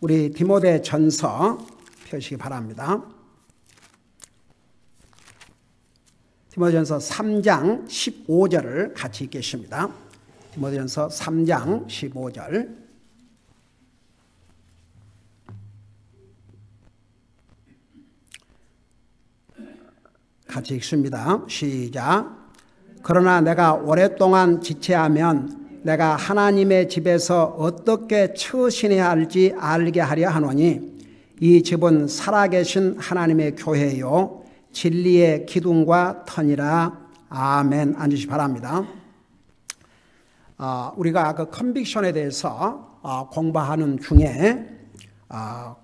우리 디모데전서 펴시기 바랍니다. 디모데전서 3장 15절을 같이 읽겠습니다. 디모데전서 3장 15절. 같이 읽습니다. 시작. 그러나 내가 오랫동안 지체하면 내가 하나님의 집에서 어떻게 처신해야 할지 알게 하려 하노니 이 집은 살아계신 하나님의 교회요 진리의 기둥과 터니라. 아멘. 앉으시 바랍니다. 우리가 그 컨빅션에 대해서 공부하는 중에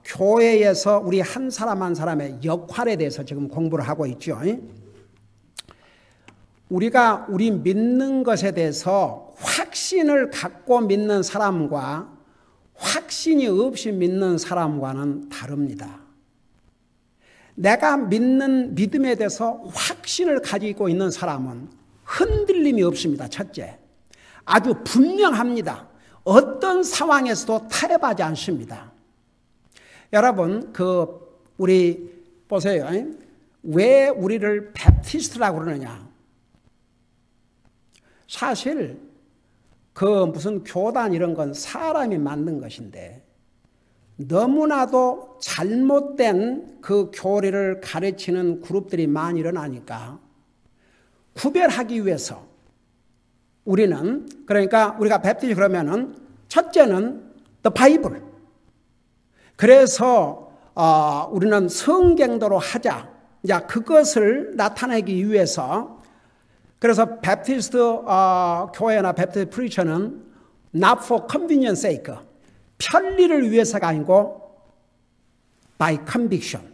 교회에서 우리 한 사람 한 사람의 역할에 대해서 지금 공부를 하고 있죠. 우리가 우리 믿는 것에 대해서 확신을 갖고 믿는 사람과 확신이 없이 믿는 사람과는 다릅니다. 내가 믿는 믿음에 대해서 확신을 가지고 있는 사람은 흔들림이 없습니다. 첫째, 아주 분명합니다. 어떤 상황에서도 타협하지 않습니다. 여러분, 우리 보세요. 왜 우리를 베프티스트라고 그러느냐? 사실 무슨 교단 이런 건 사람이 만든 것인데 너무나도 잘못된 그 교리를 가르치는 그룹들이 많이 일어나니까 구별하기 위해서 우리는, 그러니까 우리가 베프티스트 그러면은 첫째는 The Bible. 그래서 우리는 성경대로 하자. 자, 그것을 나타내기 위해서, 그래서 베프티스트 교회나 베프티스트 프리처는 not for convenience sake, 편리를 위해서가 아니고 by conviction,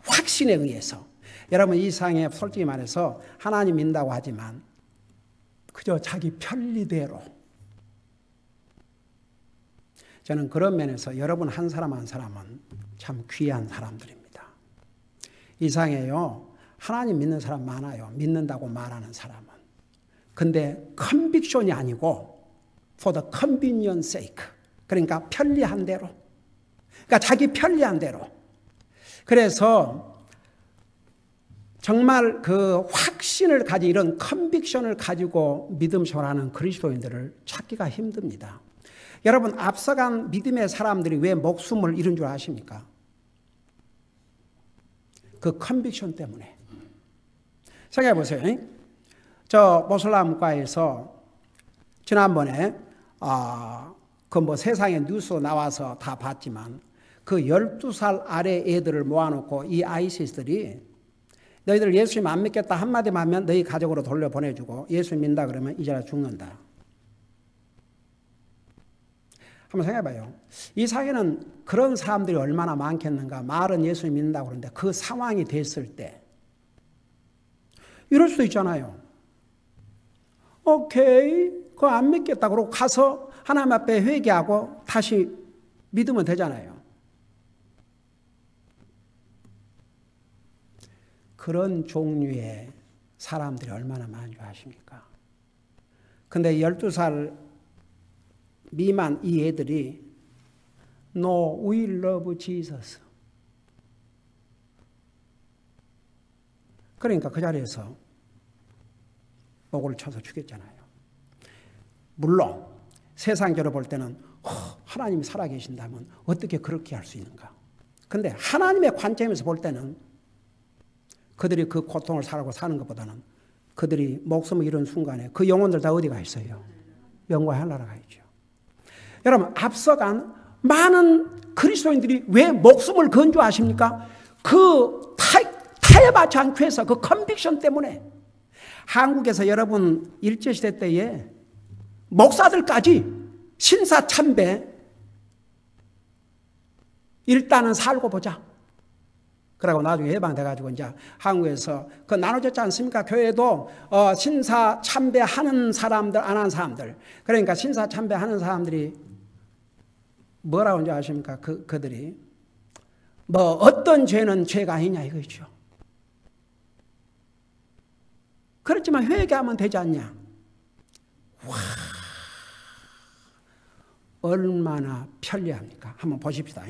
확신에 의해서. 여러분, 이 세상에 솔직히 말해서 하나님 믿는다고 하지만 그저 자기 편리대로. 저는 그런 면에서 여러분 한 사람 한 사람은 참 귀한 사람들입니다. 이 세상에요, 하나님 믿는 사람 많아요. 믿는다고 말하는 사람은. 근데 컨빅션이 아니고 for the convenience sake. 그러니까 편리한 대로. 그러니까 자기 편리한 대로. 그래서 정말 그 확신을 가진 이런 컨빅션을 가지고 믿음 생활하는 그리스도인들을 찾기가 힘듭니다. 여러분, 앞서간 믿음의 사람들이 왜 목숨을 잃은 줄 아십니까? 그 컨빅션 때문에. 생각해 보세요. 저 모슬람과에서 지난번에 세상에 뉴스 나와서 다 봤지만 그 12살 아래 애들을 모아놓고 이 아이시스들이 너희들 예수님 안 믿겠다 한마디만 하면 너희 가족으로 돌려보내주고 예수님 믿는다 그러면 이 자리에 죽는다. 한번 생각해봐요. 이 사회는 그런 사람들이 얼마나 많겠는가. 말은 예수님 믿는다고 그러는데 그 상황이 됐을 때 이럴 수도 있잖아요. 오케이, 그거 안 믿겠다 그러고 가서 하나님 앞에 회개하고 다시 믿으면 되잖아요. 그런 종류의 사람들이 얼마나 많은 줄 아십니까? 근데 12살 미만 이 애들이 No, we love Jesus. 그러니까 그 자리에서 목을 쳐서 죽였잖아요. 물론 세상적으로 볼 때는 하나님이 살아계신다면 어떻게 그렇게 할 수 있는가? 근데 하나님의 관점에서 볼 때는 그들이 그 고통을 살고 사는 것보다는 그들이 목숨을 잃은 순간에 그 영혼들 다 어디 가 있어요? 영광의 하늘나라 가 있죠. 여러분, 앞서간 많은 그리스도인들이 왜 목숨을 건 줄 아십니까? 그 타협하지 않고 해서 그 컨빅션 때문에. 한국에서 여러분 일제시대 때에 목사들까지 신사참배 일단은 살고 보자. 그러고 나중에 해방돼가지고 이제 한국에서 그 나눠졌지 않습니까? 교회도 신사참배하는 사람들, 안 하는 사람들. 그러니까 신사참배하는 사람들이 뭐라고 하는지 아십니까? 그들이 어떤 죄는 죄가 아니냐 이거죠. 그렇지만 회개하면 되지 않냐? 얼마나 편리합니까? 한번 보십시다.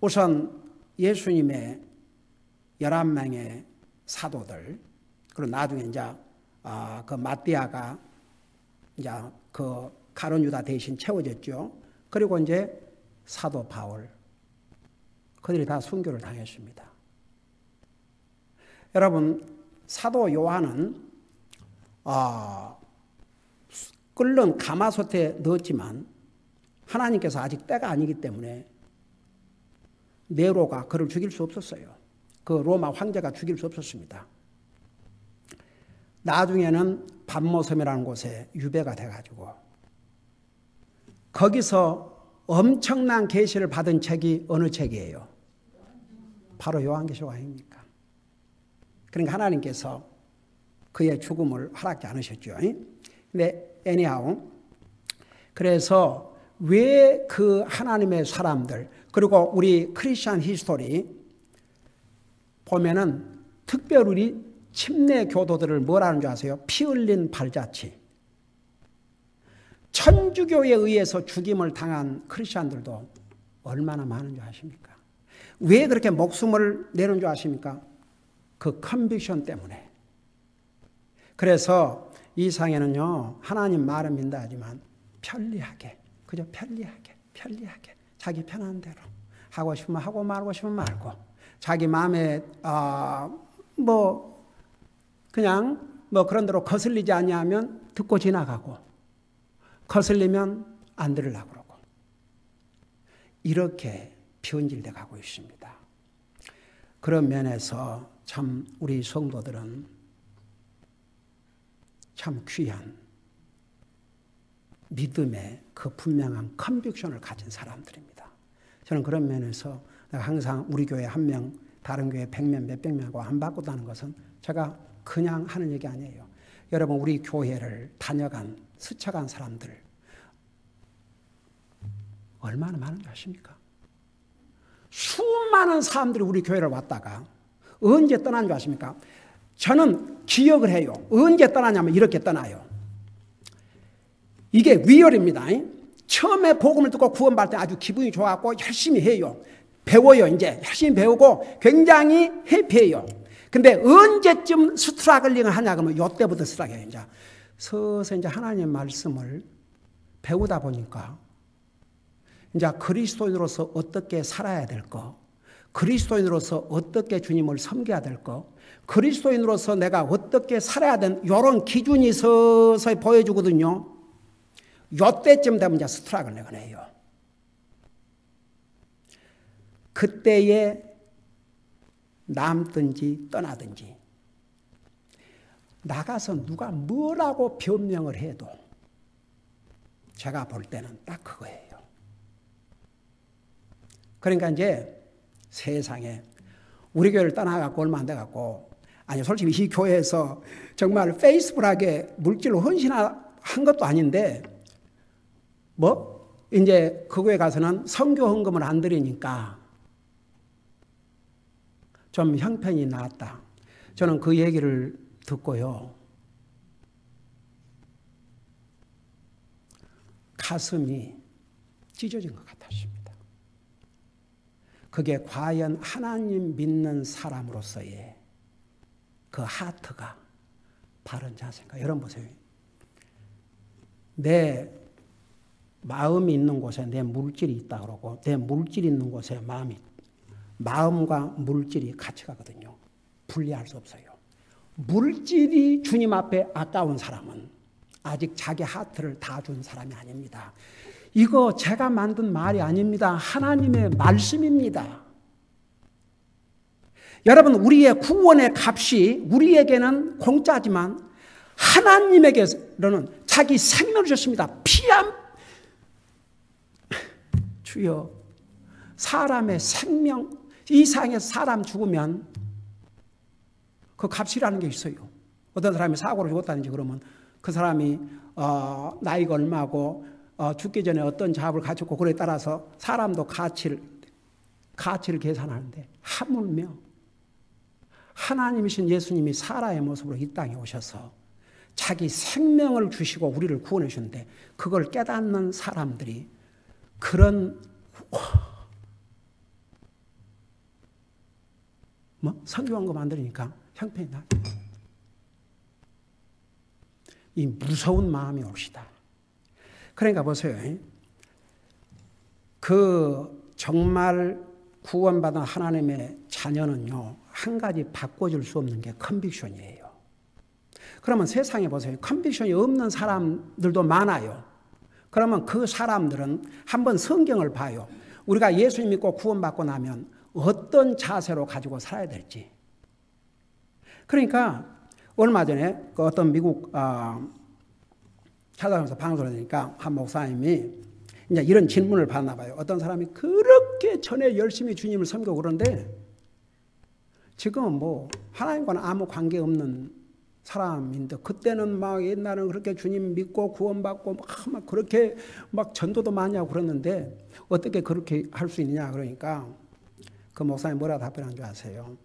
우선 예수님의 11명의 사도들, 그리고 나중에 이제 그 마띠아가 이제 그 가룟 유다 대신 채워졌죠. 그리고 이제 사도 바울, 그들이 다 순교를 당했습니다. 여러분, 사도 요한은 끓는 가마솥에 넣었지만 하나님께서 아직 때가 아니기 때문에 네로가 그를 죽일 수 없었어요. 그 로마 황제가 죽일 수 없었습니다. 나중에는 반모섬이라는 곳에 유배가 돼가지고 거기서 엄청난 계시를 받은 책이 어느 책이에요? 바로 요한계시록 아닙니까? 그러니까 하나님께서 그의 죽음을 허락지 않으셨죠. 근데 anyhow, 그래서 왜 그 하나님의 사람들, 그리고 우리 크리스천 히스토리 보면은 특별히 우리 침례 교도들을 뭐라는 줄 아세요? 피 흘린 발자취. 천주교에 의해서 죽임을 당한 크리스천들도 얼마나 많은 줄 아십니까? 왜 그렇게 목숨을 내는 줄 아십니까? 그 컨빅션 때문에. 그래서 이 상에는요, 하나님 말은 민다하지만 편리하게, 그저 편리하게 자기 편한 대로 하고 싶으면 하고 말고 싶으면 말고 자기 마음에 그냥 그런 대로 거슬리지 아니하면 듣고 지나가고 거슬리면 안 들으려고 그러고 이렇게 변질돼 가고 있습니다. 그런 면에서 참 우리 성도들은 참 귀한 믿음의 그 분명한 컨빅션을 가진 사람들입니다. 저는 그런 면에서 항상 우리 교회 한 명, 다른 교회 100명, 몇백 명하고 안 바꾸다는 것은 제가 그냥 하는 얘기 아니에요. 여러분, 우리 교회를 다녀간, 스쳐간 사람들 얼마나 많은지 아십니까? 수많은 사람들이 우리 교회를 왔다가 언제 떠난 줄 아십니까? 저는 기억을 해요. 언제 떠나냐면 이렇게 떠나요. 이게 위열입니다. 처음에 복음을 듣고 구원받을 때 아주 기분이 좋았고 열심히 해요. 배워요. 이제 열심히 배우고 굉장히 해피해요. 근데 언제쯤 스트라글링을 하냐 그러면 이때부터 스트라글링해요. 이제 서서 이제 하나님의 말씀을 배우다 보니까 이제 그리스도인으로서 어떻게 살아야 될 거, 그리스도인으로서 어떻게 주님을 섬겨야 될 거, 그리스도인으로서 내가 어떻게 살아야 되는 이런 기준이 서서히 보여주거든요. 이때쯤 되면 이제 스트라글링을 해요. 그때에 남든지 떠나든지 나가서 누가 뭐라고 변명을 해도 제가 볼 때는 딱 그거예요. 그러니까 이제 세상에 우리 교회를 떠나갖고 얼마 안 돼갖고 아니 솔직히 이 교회에서 정말 페이스북하게 물질로 헌신한 것도 아닌데 이제 그 교회 가서는 선교 헌금을 안 드리니까 좀 형편이 나았다. 저는 그 얘기를 듣고요. 가슴이 찢어진 것 같았습니다. 그게 과연 하나님 믿는 사람으로서의 그 하트가 바른 자세인가? 여러분 보세요. 내 마음이 있는 곳에 내 물질이 있다 그러고 내 물질이 있는 곳에 마음과 물질이 같이 가거든요. 분리할 수 없어요. 물질이 주님 앞에 아까운 사람은 아직 자기 하트를 다 준 사람이 아닙니다. 이거 제가 만든 말이 아닙니다. 하나님의 말씀입니다. 여러분, 우리의 구원의 값이 우리에게는 공짜지만 하나님에게는 자기 생명을 주셨습니다. 주여, 사람의 생명, 이 세상에서 사람 죽으면 그 값이라는 게 있어요. 어떤 사람이 사고로 죽었다든지 그러면 그 사람이 나이가 얼마고 죽기 전에 어떤 잡을 가졌고 그에 따라서 사람도 가치를 계산하는데 하물며 하나님이신 예수님이 사람의 모습으로 이 땅에 오셔서 자기 생명을 주시고 우리를 구원해 주셨는데 그걸 깨닫는 사람들이 그런 선교한 거 만들니까 형편이 나. 이 무서운 마음이 옵시다. 그러니까 보세요. 그 정말 구원받은 하나님의 자녀는요, 한 가지 바꿔줄 수 없는 게 컨빅션이에요. 그러면 세상에 보세요. 컨빅션이 없는 사람들도 많아요. 그러면 그 사람들은 한번 성경을 봐요. 우리가 예수 믿고 구원받고 나면 어떤 자세로 가지고 살아야 될지. 그러니까 얼마 전에 그 어떤 미국 찾아가면서 방송을 하니까 한 목사님이 이제 이런 질문을 받나 봐요. 어떤 사람이 그렇게 전에 열심히 주님을 섬기고 그런데 지금은 뭐 하나님과는 아무 관계 없는 사람인데 그때는 막 옛날에는 그렇게 주님 믿고 구원받고 막 그렇게 막 전도도 많이 하고 그랬는데 어떻게 그렇게 할 수 있느냐 그러니까 그 목사님 뭐라 답변한 줄 아세요?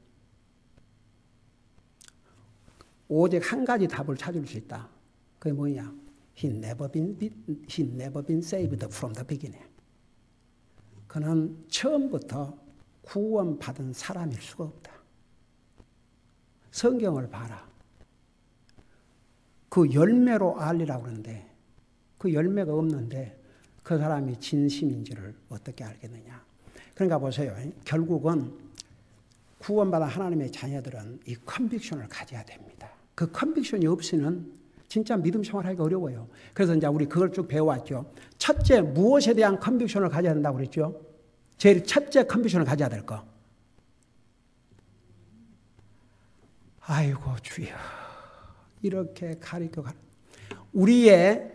오직 한 가지 답을 찾을 수 있다. 그게 뭐냐? He never been saved from the beginning. 그는 처음부터 구원받은 사람일 수가 없다. 성경을 봐라. 그 열매로 알리라고 그러는데 그 열매가 없는데 그 사람이 진심인지를 어떻게 알겠느냐. 그러니까 보세요. 결국은 구원받은 하나님의 자녀들은 이 컨빅션을 가져야 됩니다. 그 컨빅션이 없이는 진짜 믿음 생활하기가 어려워요. 그래서 이제 우리 그걸 쭉 배워왔죠. 첫째, 무엇에 대한 컨빅션을 가져야 된다고 그랬죠? 제일 첫째 컨빅션을 가져야 될 거. 아이고 주여. 이렇게 가리켜 가라. 우리의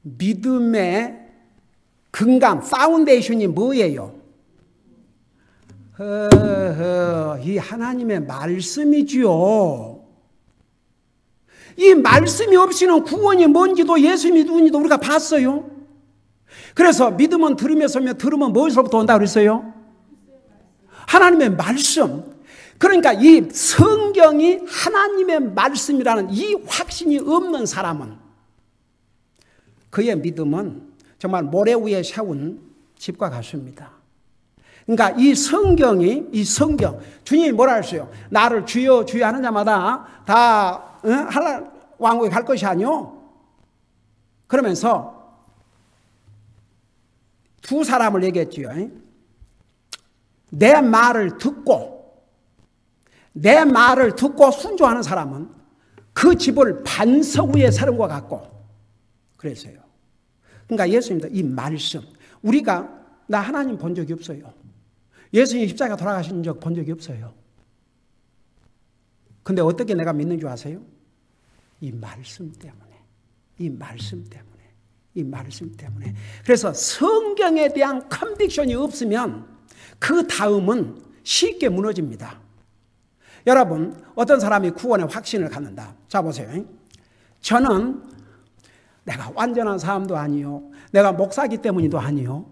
믿음의 근간, 파운데이션이 뭐예요? 이 하나님의 말씀이지요. 이 말씀이 없이는 구원이 뭔지도 예수님이 누군지도 우리가 봤어요. 그래서 믿음은 들으면서며 들으면 무엇으로부터 온다고 그랬어요? 하나님의 말씀. 그러니까 이 성경이 하나님의 말씀이라는 이 확신이 없는 사람은 그의 믿음은 정말 모래 위에 세운 집과 같습니다. 그러니까 이 성경, 주님이 뭐라 했어요? 나를 주여 주여 하는 자마다 다 하나님 왕국에 갈 것이 아니오. 그러면서 두 사람을 얘기했지요. 내 말을 듣고 순종하는 사람은 그 집을 반석 위에 세운 것 같고 그랬어요. 그러니까 예수님도 이 말씀, 우리가 나 하나님 본 적이 없어요. 예수님 십자가 돌아가신 적 본 적이 없어요. 근데 어떻게 내가 믿는 줄 아세요? 이 말씀 때문에. 그래서 성경에 대한 컨빅션이 없으면 그 다음은 쉽게 무너집니다. 여러분, 어떤 사람이 구원의 확신을 갖는다. 자 보세요. 저는 내가 완전한 사람도 아니요, 내가 목사기 때문이도 아니요.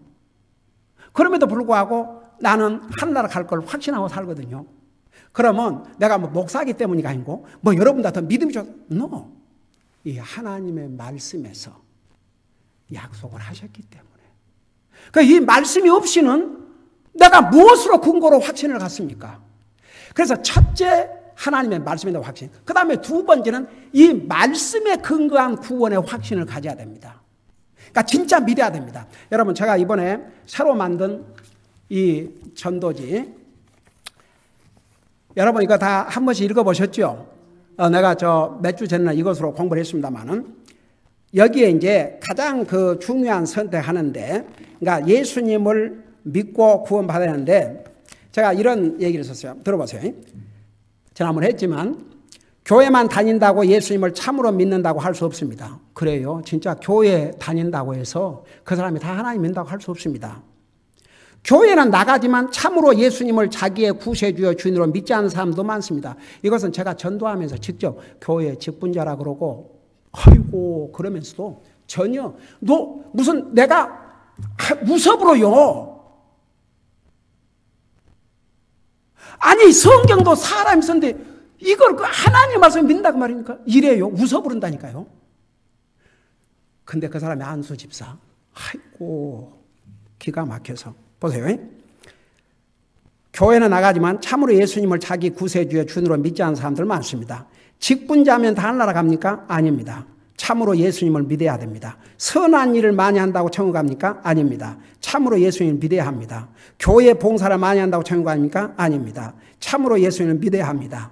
그럼에도 불구하고 나는 하늘나라 갈 걸 확신하고 살거든요. 그러면 내가 뭐 목사기 때문이가 아니고 뭐 여러분들 더 믿음이 좋아. No. 이 하나님의 말씀에서 약속을 하셨기 때문에. 그러니까 이 말씀이 없이는 내가 무엇으로 근거로 확신을 갖습니까? 그래서 첫째 하나님의 말씀에 대한 확신. 그 다음에 두 번째는 이 말씀에 근거한 구원의 확신을 가져야 됩니다. 그러니까 진짜 믿어야 됩니다. 여러분 제가 이번에 새로 만든 이 전도지, 여러분 이거 다 한 번씩 읽어보셨죠? 내가 몇 주 전에 이것으로 공부를 했습니다만은 여기에 이제 가장 그 중요한 선택하는데, 그러니까 예수님을 믿고 구원받아야 하는데 제가 이런 얘기를 썼어요. 들어보세요. 지난번에 했지만 교회만 다닌다고 예수님을 참으로 믿는다고 할 수 없습니다. 그래요. 진짜 교회 다닌다고 해서 그 사람이 다 하나님 믿는다고 할 수 없습니다. 교회는 나가지만 참으로 예수님을 자기의 구세주여 주인으로 믿지 않는 사람도 많습니다. 이것은 제가 전도하면서 직접 교회 직분자라 그러고 아이고 그러면서도 전혀 무슨 내가 무섭으로요. 아니 성경도 사람이 썼는데 이걸 그 하나님 말씀 믿는다고 말이니까 이래요. 웃어 부른다니까요. 근데 그 사람이 안수 집사, 아이고 기가 막혀서 보세요. 교회는 나가지만 참으로 예수님을 자기 구세주의 주님으로 믿지 않는 사람들 많습니다. 직분자면 다 하늘나라 갑니까? 아닙니다. 참으로 예수님을 믿어야 됩니다. 선한 일을 많이 한다고 천국 갑니까? 아닙니다. 참으로 예수님을 믿어야 합니다. 교회 봉사를 많이 한다고 천국 갑니까? 아닙니다. 참으로 예수님을 믿어야 합니다.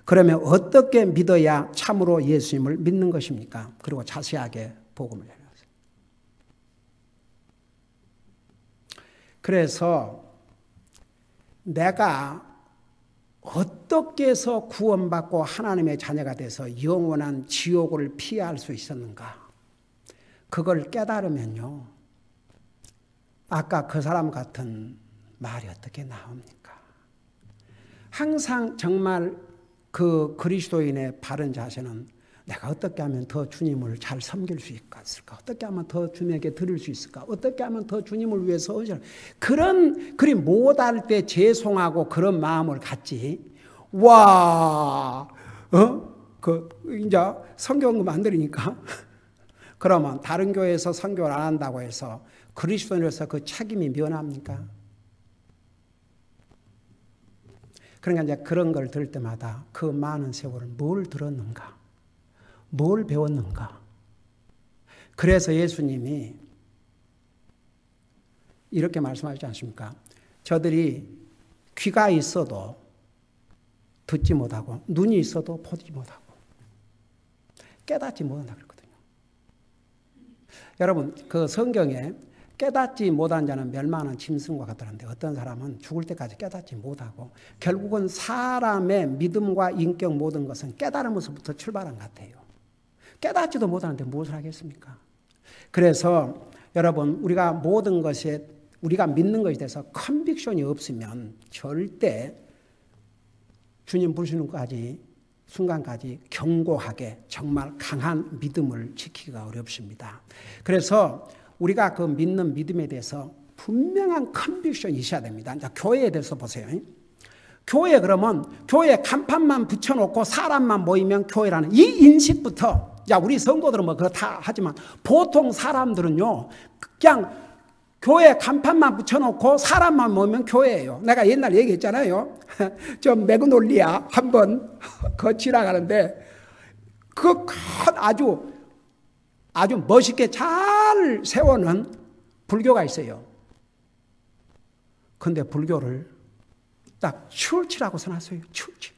그러면 어떻게 믿어야 참으로 예수님을 믿는 것입니까? 그리고 자세하게 복음을 전하세요. 그래서 내가 어떻게 해서 구원받고 하나님의 자녀가 돼서 영원한 지옥을 피할 수 있었는가? 그걸 깨달으면요, 아까 그 사람 같은 말이 어떻게 나옵니까? 항상 정말 그 그리스도인의 바른 자세는 내가 어떻게 하면 더 주님을 잘 섬길 수 있을까? 어떻게 하면 더 주님에게 드릴 수 있을까? 어떻게 하면 더 주님을 위해서 그리 못할 때 죄송하고 그런 마음을 갖지. 와, 이제 성경금 안 들으니까 그러면 다른 교회에서 선교를 안 한다고 해서 그리스도인으로서 그 책임이 면합니까? 그러니까 이제 그런 걸 들을 때마다 그 많은 세월을 뭘 들었는가? 뭘 배웠는가? 그래서 예수님이 이렇게 말씀하지 않습니까? 저들이 귀가 있어도 듣지 못하고 눈이 있어도 보지 못하고 깨닫지 못한다 그랬거든요. 여러분, 그 성경에 깨닫지 못한 자는 멸망하는 짐승과 같다는데 어떤 사람은 죽을 때까지 깨닫지 못하고 결국은 사람의 믿음과 인격 모든 것은 깨달음으로부터 출발한 것 같아요. 깨닫지도 못하는데 무엇을 하겠습니까? 그래서 여러분, 우리가 모든 것에 우리가 믿는 것에 대해서 컨빅션이 없으면 절대 주님 부르시는 순간까지 견고하게 정말 강한 믿음을 지키기가 어렵습니다. 그래서 우리가 그 믿는 믿음에 대해서 분명한 컨빅션이 있어야 됩니다. 이제 교회에 대해서 보세요. 교회 그러면 교회 간판만 붙여놓고 사람만 모이면 교회라는 이 인식부터, 야, 우리 성도들은 뭐 그렇다 하지만 보통 사람들은요, 그냥 교회 간판만 붙여놓고 사람만 모이면 교회예요. 내가 옛날 얘기했잖아요. 저 매그놀리아 한번 지나가는데 그 아주 멋있게 잘 세워놓은 불교가 있어요. 근데 불교를 딱 철치라고 써놨어요. 철치.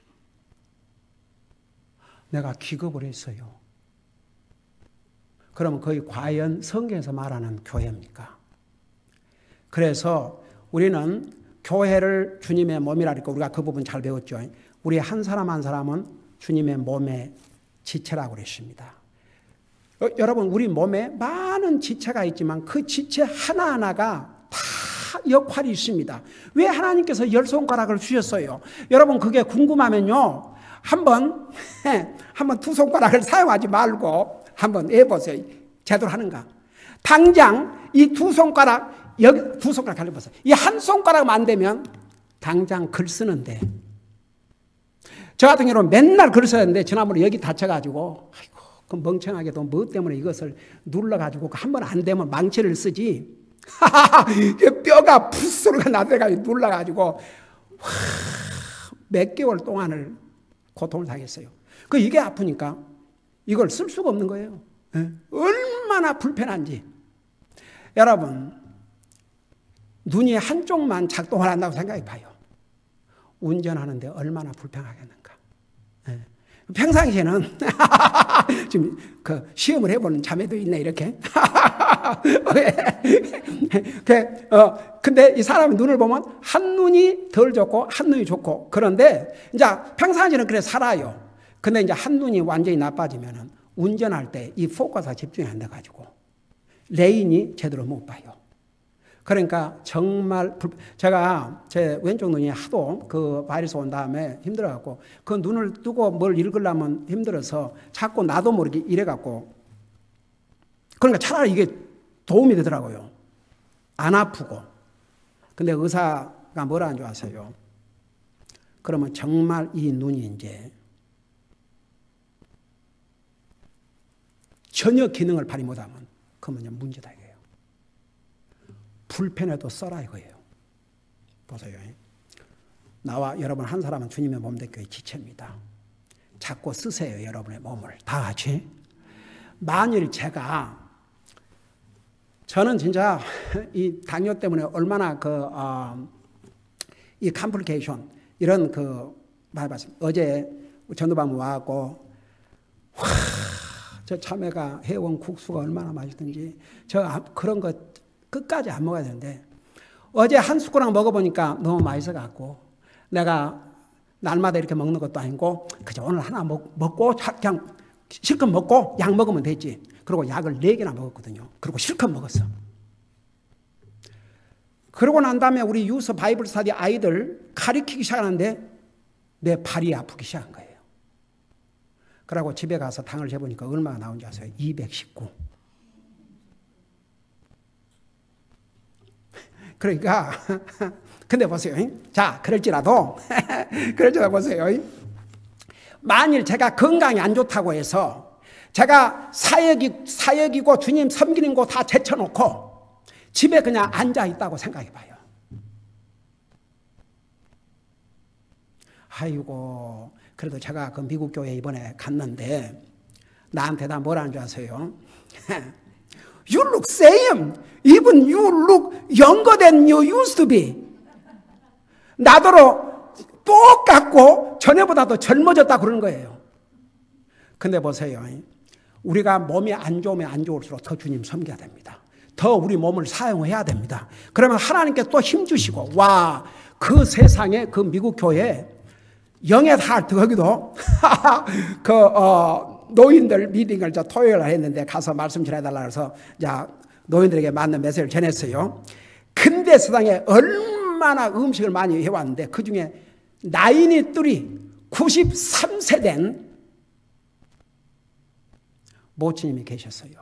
내가 기겁을 했어요. 그러면 거의 과연 성경에서 말하는 교회입니까? 그래서 우리는 교회를 주님의 몸이라 그러니까 우리가 그 부분 잘 배웠죠. 우리 한 사람 한 사람은 주님의 몸의 지체라고 그랬습니다. 여러분, 우리 몸에 많은 지체가 있지만 그 지체 하나하나가 다 역할이 있습니다. 왜 하나님께서 10손가락을 주셨어요? 여러분, 그게 궁금하면요, 한번 두 손가락을 사용하지 말고 한번 해보세요. 제대로 하는가? 당장 이 두 손가락, 여기 두 손가락 갈려보세요. 이 한 손가락만 안 되면 당장 글 쓰는데, 저 같은 경우는 맨날 글 써야 되는데 지난번에 여기 다쳐가지고 아이고, 그 멍청하게도 뭐 때문에 이것을 눌러가지고 한 번 안 되면 망치를 쓰지. 뼈가 풋소리가 나들어가지고 눌러가지고 몇 개월 동안을 고통을 당했어요. 이게 아프니까 이걸 쓸 수가 없는 거예요. 얼마나 불편한지. 여러분, 눈이 한쪽만 작동을 한다고 생각해 봐요. 운전하는데 얼마나 불편하겠는가. 평상시에는 지금 그 시험을 해보는 자매도 있네, 이렇게. 근데 이 사람의 눈을 보면 한 눈이 덜 좋고 한 눈이 좋고, 그런데 이제 평상시에는 그래 살아요. 근데 이제 한 눈이 완전히 나빠지면은 운전할 때 이 포커스가 집중이 안 돼가지고 레인이 제대로 못 봐요. 그러니까 정말 제가 제 왼쪽 눈이 하도 그 바이러스 온 다음에 힘들어갖고 그 눈을 뜨고 뭘 읽으려면 힘들어서 자꾸 나도 모르게 이래갖고, 그러니까 차라리 이게 도움이 되더라고요. 안 아프고. 근데 의사가 뭐라 한 줄 아세요? 그러면 정말 이 눈이 이제 전혀 기능을 발휘 못하면 그러면 문제다 이거예요. 불편해도 써라 이거예요. 보세요. 나와 여러분 한 사람은 주님의 몸된 교회 지체입니다. 자꾸 쓰세요. 여러분의 몸을 다 같이. 만일 저는 진짜 이 당뇨 때문에 얼마나 이 컴플리케이션 이런 말씀했습니다. 어제 전도방 와갖고 저 참외가 해온 국수가 얼마나 맛있든지 그런 거 끝까지 안 먹어야 되는데 어제 한 숟가락 먹어보니까 너무 맛있어갖고 내가 날마다 이렇게 먹는 것도 아니고 그저 오늘 하나 먹고 그냥 실컷 먹고 약 먹으면 되지. 그리고 약을 4개나 먹었거든요. 그리고 실컷 먹었어. 그러고 난 다음에 우리 유서 바이블 스터디 아이들 가리키기 시작하는데 내 발이 아프기 시작한 거예요. 그러고 집에 가서 당을 재보니까 얼마나 나온지 아세요? 219. 그러니까 근데 보세요. 자, 그럴지라도 보세요. 만일 제가 건강이 안 좋다고 해서 제가 사역이고 주님 섬기는 거 다 제쳐놓고 집에 그냥 앉아 있다고 생각해 봐요. 아이고, 그래도 제가 그 미국 교회 이번에 갔는데 나한테 다 뭐라는 줄 아세요? You look same. Even you look younger than you used to be. 나더러 똑같고 전에보다도 젊어졌다 그러는 거예요. 근데 보세요. 우리가 몸이 안 좋으면 안 좋을수록 더 주님 섬겨야 됩니다. 더 우리 몸을 사용해야 됩니다. 그러면 하나님께 또 힘주시고 와, 그 세상에 그 미국 교회 영의 하트 거기도 노인들 미팅을 저 토요일 날 했는데 가서 말씀 전해달라 해서 노인들에게 맞는 메시지를 전했어요. 근대 세상에 얼마나 음식을 많이 해왔는데 그 중에 나인이 뚜리 93세 된 모친님이 계셨어요.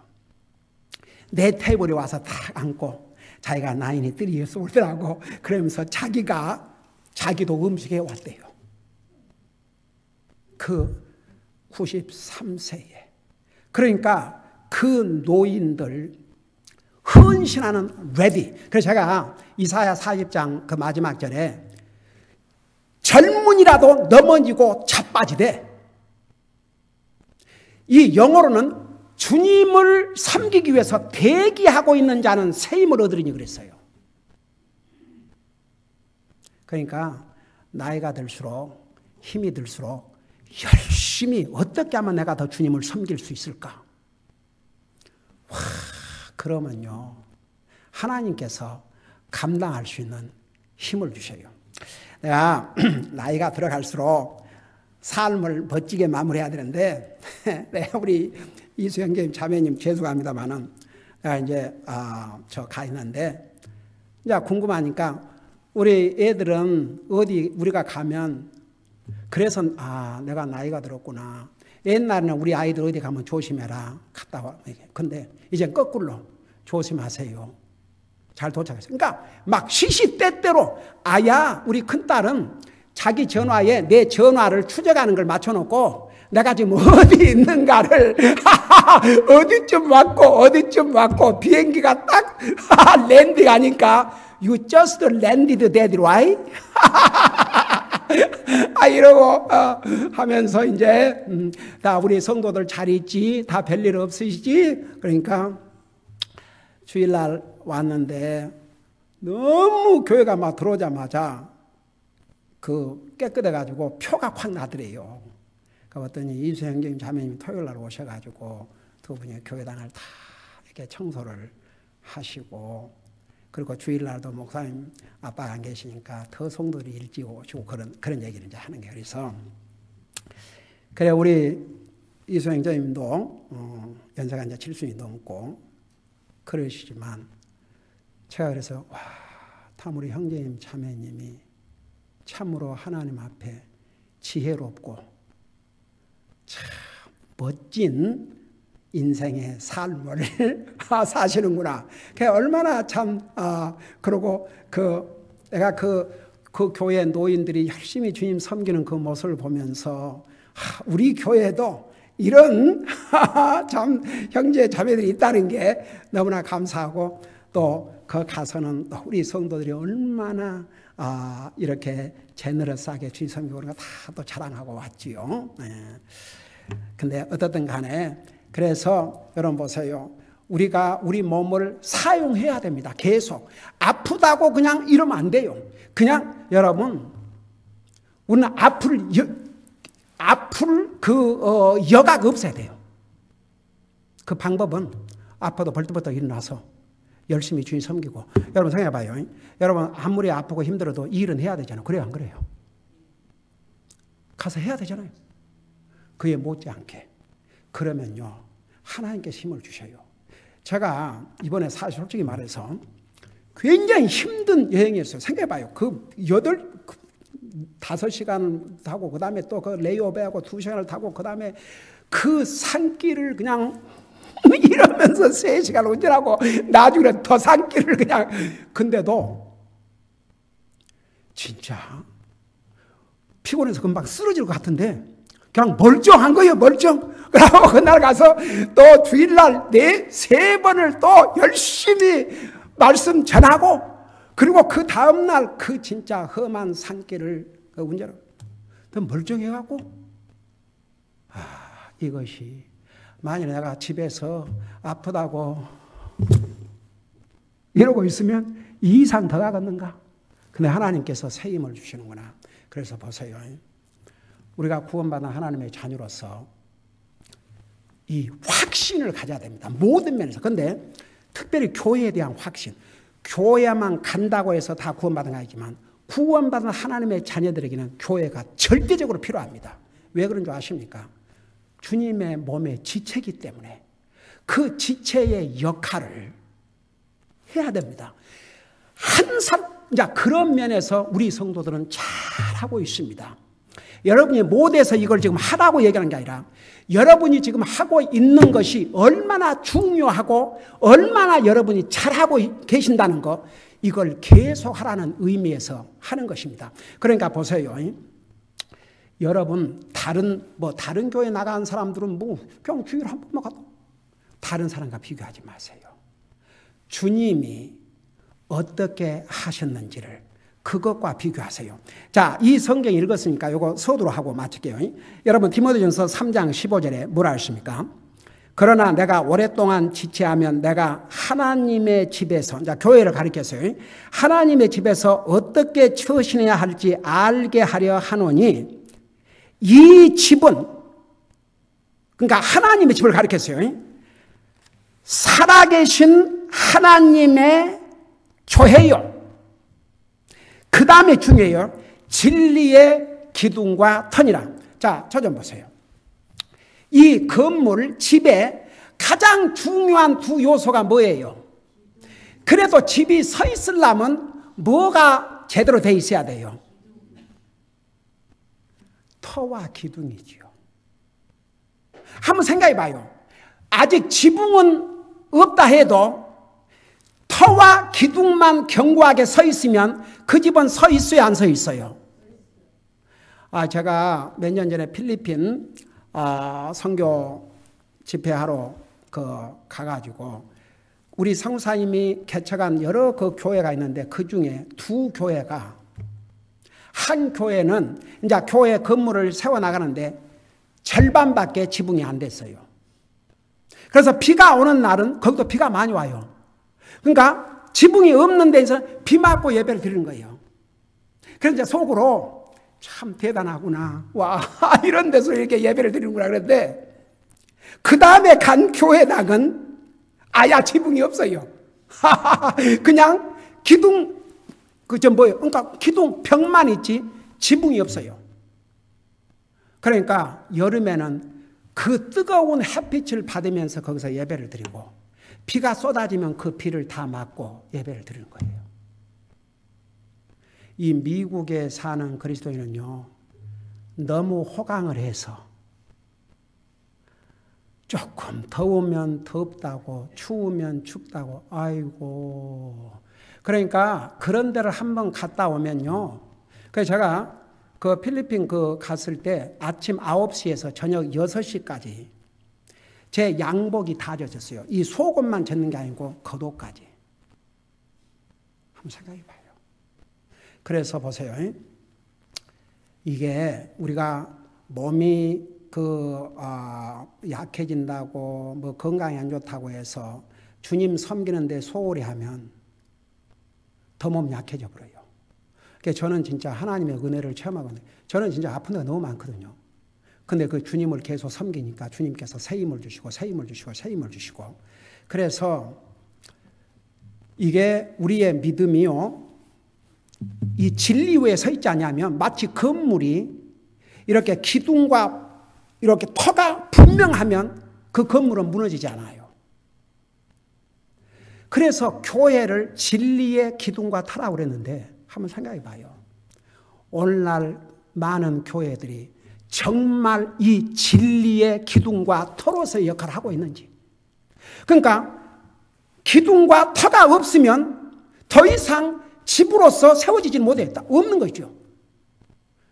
내 테이블에 와서 딱 앉고 자기가 나인이 뚜리에서 오더라고. 그러면서 자기도 음식 해왔대요. 그 93세에. 그러니까 그 노인들 헌신하는 레디. 그래서 제가 이사야 40장 그 마지막 절에 젊은이라도 넘어지고 자빠지되 이 영어로는 주님을 섬기기 위해서 대기하고 있는 자는 새 힘을 얻으리니 그랬어요. 그러니까 나이가 들수록 힘이 들수록 열심히 어떻게 하면 내가 더 주님을 섬길 수 있을까? 그러면요 하나님께서 감당할 수 있는 힘을 주셔요. 내가 나이가 들어갈수록 삶을 멋지게 마무리해야 되는데 내가 우리 이수영님 자매님 죄송합니다만은 내가 이제 저 가 있는데 이제 궁금하니까 우리 애들은 어디 우리가 가면 그래서 내가 나이가 들었구나. 옛날에는 우리 아이들 어디 가면 조심해라. 갔다 와. 근데 이제 거꾸로 조심하세요. 잘 도착했어요. 그러니까 막 시시때때로 우리 큰딸은 자기 전화에 내 전화를 추적하는 걸 맞춰놓고 내가 지금 어디 있는가를 어디쯤 왔고 비행기가 딱 랜딩하니까 You just landed dead, right? 이러고 하면서 이제 다 우리 성도들 잘 있지? 다 별일 없으시지? 그러니까 주일날 왔는데 너무 교회가 막 들어오자마자 깨끗해가지고 표가 확 나더래요. 그랬더니 이수영님 자매님 토요일날 오셔가지고 두 분이 교회당을 다 이렇게 청소를 하시고 그리고 주일날도 목사님 아빠가 안 계시니까 더 성도들이 일찍 오시고 그런 얘기를 이제 하는 게 그래서 그래 우리 이수영 자매님도 연세가 이제 70이 넘고 그러시지만 제가 그래서 참 우리 형제님 자매님이 참으로 하나님 앞에 지혜롭고 참 멋진 인생의 삶을 사시는구나. 얼마나 참 그러고 내가 그 교회 노인들이 열심히 주님 섬기는 그 모습을 보면서 우리 교회도 이런 참 형제 자매들이 있다는 게 너무나 감사하고 또 그 가서는 또 우리 성도들이 얼마나 이렇게 제너러스하게 주님 섬기고 그런 거 다 또 자랑하고 왔지요. 근데 어떻든 간에 그래서 여러분 보세요. 우리가 우리 몸을 사용해야 됩니다. 계속. 아프다고 그냥 이러면 안 돼요. 그냥 여러분 우리는 아플 여가가 없어야 돼요. 그 방법은 아파도 벌떡벌떡 일어나서 열심히 주님 섬기고. 여러분 생각해봐요. 여러분 아무리 아프고 힘들어도 이 일은 해야 되잖아요. 그래요 안 그래요? 가서 해야 되잖아요. 그에 못지않게. 그러면요 하나님께서 힘을 주셔요. 제가 이번에 사실 솔직히 말해서 굉장히 힘든 여행이었어요. 생각해봐요. 그 5시간 타고 그 다음에 또 그 레이오버하고 2시간을 타고 그 다음에 그 산길을 그냥 이러면서 3시간 운전하고 나중에 더 산길을 그냥. 근데도 진짜 피곤해서 금방 쓰러질 것 같은데 그냥 멀쩡한 거예요. 멀쩡. 그러고 그날 가서 또 주일날 3번을 또 열심히 말씀 전하고 그리고 그 다음날 그 진짜 험한 산길을 운전하고 더 멀쩡해갖고 이것이 만일 내가 집에서 아프다고 이러고 있으면 이 이상 더 가겠는가? 근데 하나님께서 새 힘을 주시는구나. 그래서 보세요. 우리가 구원받은 하나님의 자녀로서 이 확신을 가져야 됩니다. 모든 면에서. 그런데 특별히 교회에 대한 확신. 교회만 간다고 해서 다 구원받은 거 아니지만 구원받은 하나님의 자녀들에게는 교회가 절대적으로 필요합니다. 왜 그런 줄 아십니까? 주님의 몸의 지체이기 때문에 그 지체의 역할을 해야 됩니다. 이제 그런 면에서 우리 성도들은 잘하고 있습니다. 여러분이 못해서 이걸 지금 하라고 얘기하는 게 아니라 여러분이 지금 하고 있는 것이 얼마나 중요하고 얼마나 여러분이 잘하고 계신다는 거, 이걸 계속 하라는 의미에서 하는 것입니다. 그러니까 보세요. 여러분 다른 교회 나간 사람들은 그냥 주일에 한 번만 가도 다른 사람과 비교하지 마세요. 주님이 어떻게 하셨는지를 그것과 비교하세요. 자, 이 성경 읽었으니까 이거 서두로 하고 마칠게요. 여러분 디모데전서 3장 15절에 뭐라 했습니까? 그러나 내가 오랫동안 지체하면 내가 하나님의 집에서, 자, 교회를 가리켰어요. 하나님의 집에서 어떻게 처신해야 할지 알게 하려 하노니 이 집은, 그러니까 하나님의 집을 가리켰어요. 살아계신 하나님의 교회요. 그 다음에 중요해요. 진리의 기둥과 터니라. 자, 저 좀 보세요. 이 건물, 집에 가장 중요한 두 요소가 뭐예요? 그래도 집이 서 있으려면 뭐가 제대로 돼 있어야 돼요? 터와 기둥이지요. 한번 생각해 봐요. 아직 지붕은 없다 해도 터와 기둥만 견고하게 서 있으면 그 집은 서 있어요, 안 서 있어요? 제가 몇 년 전에 필리핀 선교 집회하러 가가지고 우리 성사님이 개척한 여러 그 교회가 있는데 그 중에 두 교회가, 한 교회는 이제 교회 건물을 세워나가는데 절반밖에 지붕이 안 됐어요. 그래서 비가 오는 날은 거기도 비가 많이 와요. 그러니까 지붕이 없는 데서 비 맞고 예배를 드리는 거예요. 그래서 이제 속으로 참 대단하구나. 와, 이런 데서 이렇게 예배를 드리는구나 그랬는데 그 다음에 간 교회당은 아야 지붕이 없어요. 그냥 기둥, 그러니까 기둥 벽만 있지 지붕이 없어요. 그러니까 여름에는 그 뜨거운 햇빛을 받으면서 거기서 예배를 드리고 비가 쏟아지면 그 비를 다 맞고 예배를 드리는 거예요. 이 미국에 사는 그리스도인은요, 너무 호강을 해서 조금 더우면 덥다고 추우면 춥다고, 아이고. 그러니까 그런 데를 한번 갔다 오면요, 그래서 제가 그 필리핀 갔을 때 아침 9시에서 저녁 6시까지 제 양복이 다 젖었어요. 이 속옷만 젖는 게 아니고 겉옷까지. 한번 생각해 봐요. 그래서 보세요. 이게 우리가 몸이 약해진다고 뭐 건강이 안 좋다고 해서 주님 섬기는데 소홀히 하면 더 몸 약해져 버려요. 그러니까 저는 진짜 하나님의 은혜를 체험하거든요. 저는 진짜 아픈 데가 너무 많거든요. 근데 그 주님을 계속 섬기니까 주님께서 새 힘을 주시고 새 힘을 주시고 새 힘을 주시고 그래서 이게 우리의 믿음이요. 이 진리 위에 서 있지 않냐면 마치 건물이 이렇게 기둥과 이렇게 터가 분명하면 그 건물은 무너지지 않아요. 그래서 교회를 진리의 기둥과 터라고 그랬는데 한번 생각해 봐요. 오늘날 많은 교회들이 정말 이 진리의 기둥과 터로서의 역할을 하고 있는지. 그러니까 기둥과 터가 없으면 더 이상 집으로서 세워지지 못했다. 없는 거죠.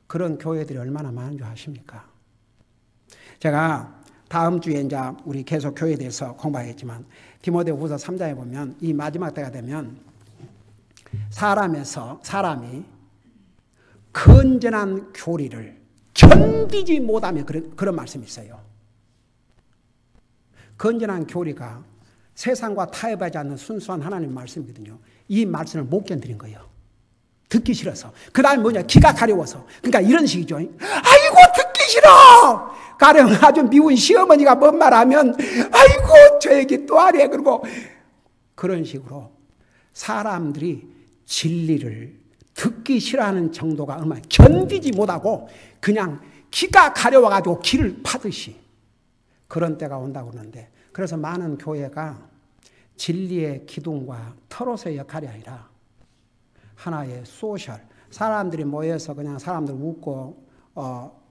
그런 교회들이 얼마나 많은 줄 아십니까? 제가 다음 주에 이제 우리 계속 교회에 대해서 공부하겠지만 디모데후서 3장에 보면 이 마지막 때가 되면 사람이 건전한 교리를 견디지 못하며 그런 말씀이 있어요. 건전한 교리가 세상과 타협하지 않는 순수한 하나님의 말씀이거든요. 이 말씀을 못 견디는 거예요. 듣기 싫어서. 그 다음에 뭐냐? 귀가 가려워서. 그러니까 이런 식이죠. 아이고 듣기 싫어. 가령 아주 미운 시어머니가 뭔 말하면 아이고 저 얘기 또 하래. 그리고 그런 식으로 사람들이 진리를 듣기 싫어하는 정도가 얼마나 견디지 못하고 그냥 귀가 가려워가지고 귀를 파듯이 그런 때가 온다고 그러는데 그래서 많은 교회가 진리의 기둥과 터로서의 역할이 아니라 하나의 소셜, 사람들이 모여서 그냥 사람들 웃고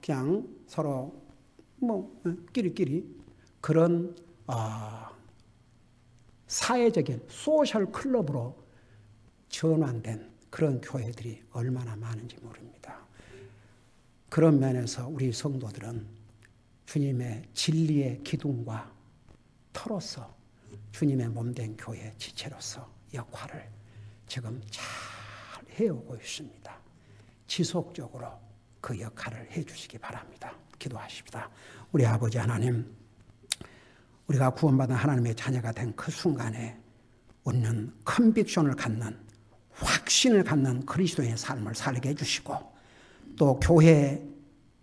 그냥 서로 뭐 끼리끼리 그런 사회적인 소셜 클럽으로 전환된 그런 교회들이 얼마나 많은지 모릅니다. 그런 면에서 우리 성도들은 주님의 진리의 기둥과 터로서 주님의 몸된 교회 지체로서 역할을 지금 잘 해오고 있습니다. 지속적으로 그 역할을 해주시기 바랍니다. 기도하십시다. 우리 아버지 하나님, 우리가 구원받은 하나님의 자녀가 된 그 순간에 우리는 컨빅션을 갖는 확신을 갖는 그리스도의 삶을 살게 해주시고 또 교회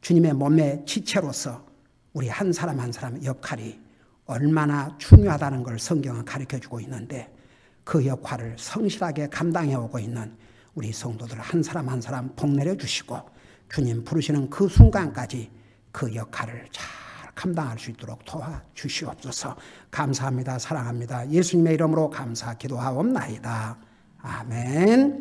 주님의 몸의 지체로서 우리 한 사람 한 사람의 역할이 얼마나 중요하다는 걸 성경은 가르쳐주고 있는데 그 역할을 성실하게 감당해오고 있는 우리 성도들 한 사람 한 사람 복 내려주시고 주님 부르시는 그 순간까지 그 역할을 잘 감당할 수 있도록 도와주시옵소서. 감사합니다. 사랑합니다. 예수님의 이름으로 감사 기도하옵나이다. 아멘.